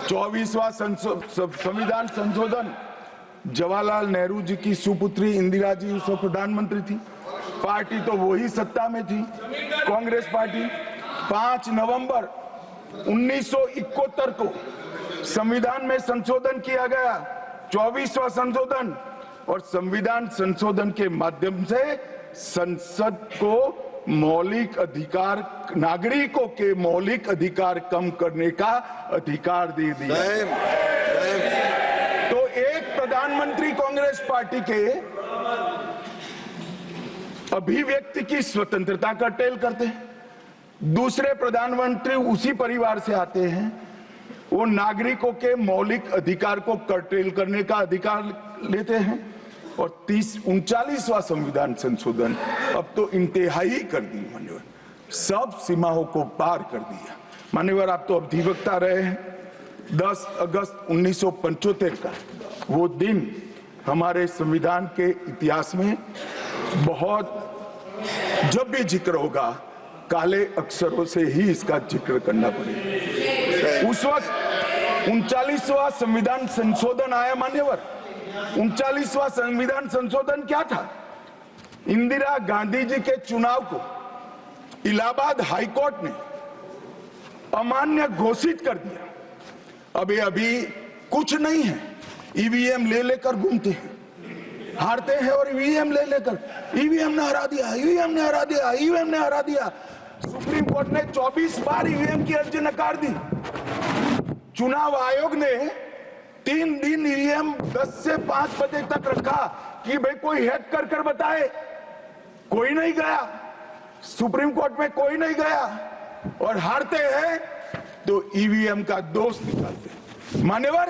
24वां संविधान संशोधन जवाहरलाल नेहरू जी की सुपुत्री इंदिरा जी उस वक्त प्रधानमंत्री थी। पार्टी तो वही सत्ता में थी, कांग्रेस पार्टी। 5 नवंबर 1971 को संविधान में संशोधन किया गया, 24वां संशोधन। और संविधान संशोधन के माध्यम से संसद को मौलिक अधिकार, नागरिकों के मौलिक अधिकार कम करने का अधिकार दे दिया। तो एक प्रधानमंत्री कांग्रेस पार्टी के अभिव्यक्ति की स्वतंत्रता का टेल करते हैं, दूसरे प्रधानमंत्री उसी परिवार से आते हैं, वो नागरिकों के मौलिक अधिकार को कर्टेल करने का अधिकार लेते हैं। और 39वां संविधान संशोधन अब तो इंतहाई कर दी मान्यवर, सब सीमाओं को पार कर दिया। मान्यवर, आप तो अधिवक्ता रहे हैं। 10 अगस्त 1975 का वो दिन हमारे संविधान के इतिहास में बहुत, जब भी जिक्र होगा काले अक्षरों से ही इसका जिक्र करना पड़ेगा। उस वक्त 39वां संविधान संशोधन आया मान्यवर। 39वां संविधान संशोधन क्या था? इंदिरा गांधी जी के चुनाव को इलाहाबाद हाईकोर्ट ने अमान्य घोषित कर दिया। अभी कुछ नहीं है, ईवीएम ले लेकर घूमते हैं, हारते हैं और ईवीएम ले लेकर, ईवीएम ने हरा दिया, ईवीएम ने हरा दिया, ईवीएम ने हरा दिया। सुप्रीम कोर्ट ने 24 बार ईवीएम की अर्जी नकार दी। चुनाव आयोग ने 3 दिन ईवीएम 10 से 5 बजे तक रखा कि भाई कोई हैक कर बताए। कोई नहीं गया, सुप्रीम कोर्ट में कोई नहीं गया। और हारते हैं तो ईवीएम का दोष निकालते। मान्यवर,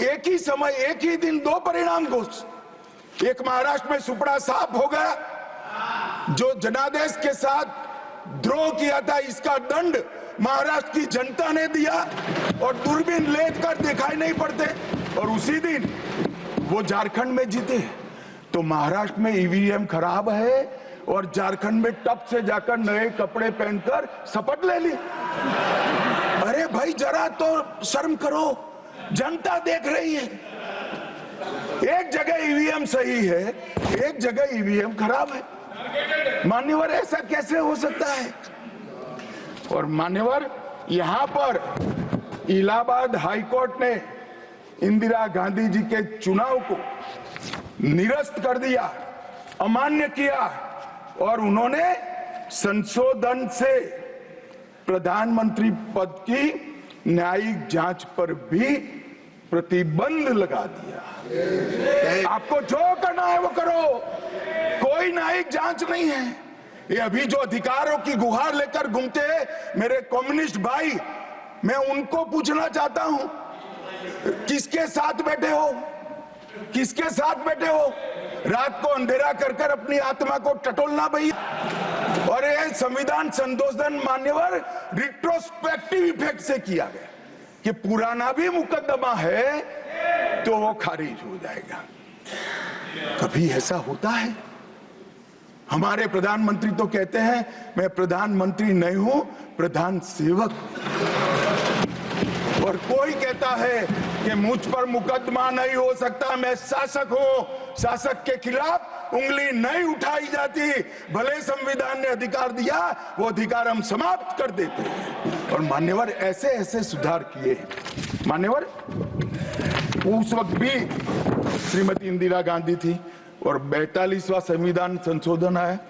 एक ही समय, एक ही दिन 2 परिणाम घोषित। एक महाराष्ट्र में सुपड़ा साफ हो गया, जो जनादेश के साथ द्रोह किया था, इसका दंड महाराष्ट्र की जनता ने दिया और दूरबीन लेकर दिखाई नहीं पड़ते। और उसी दिन वो झारखंड में जीते। तो महाराष्ट्र में ईवीएम खराब है और झारखंड में टप से जाकर नए कपड़े पहनकर शपथ ले ली। अरे भाई, जरा तो शर्म करो, जनता देख रही है। एक जगह ईवीएम सही है, एक जगह ईवीएम खराब है। मान्यवर, ऐसा कैसे हो सकता है? और मान्यवर, यहां पर इलाहाबाद हाईकोर्ट ने इंदिरा गांधी जी के चुनाव को निरस्त कर दिया, अमान्य किया। और उन्होंने संशोधन से प्रधानमंत्री पद की न्यायिक जांच पर भी प्रतिबंध लगा दिया। आपको जो करना है वो करो, कोई न्यायिक जांच नहीं है। ये अभी जो अधिकारों की गुहार लेकर घूमते हैं मेरे कम्युनिस्ट भाई, मैं उनको पूछना चाहता हूं, किसके साथ बैठे हो? किसके साथ बैठे हो? रात को अंधेरा कर अपनी आत्मा को टटोलना भैया। और ये संविधान संशोधन मान्यवर रिट्रोस्पेक्टिव इफेक्ट से किया गया कि पुराना भी मुकदमा है तो वो खारिज हो जाएगा। कभी ऐसा होता है? हमारे प्रधानमंत्री तो कहते हैं मैं प्रधानमंत्री नहीं हूं, प्रधान सेवक। और कोई कहता है कि मुझ पर मुकदमा नहीं हो सकता, मैं शासक हूं, शासक के खिलाफ उंगली नहीं उठाई जाती। भले संविधान ने अधिकार दिया, वो अधिकार हम समाप्त कर देते हैं। और मान्यवर, ऐसे ऐसे सुधार किए हैं। मान्यवर, उस वक्त भी श्रीमती इंदिरा गांधी थी और 42वां संविधान संशोधन आया।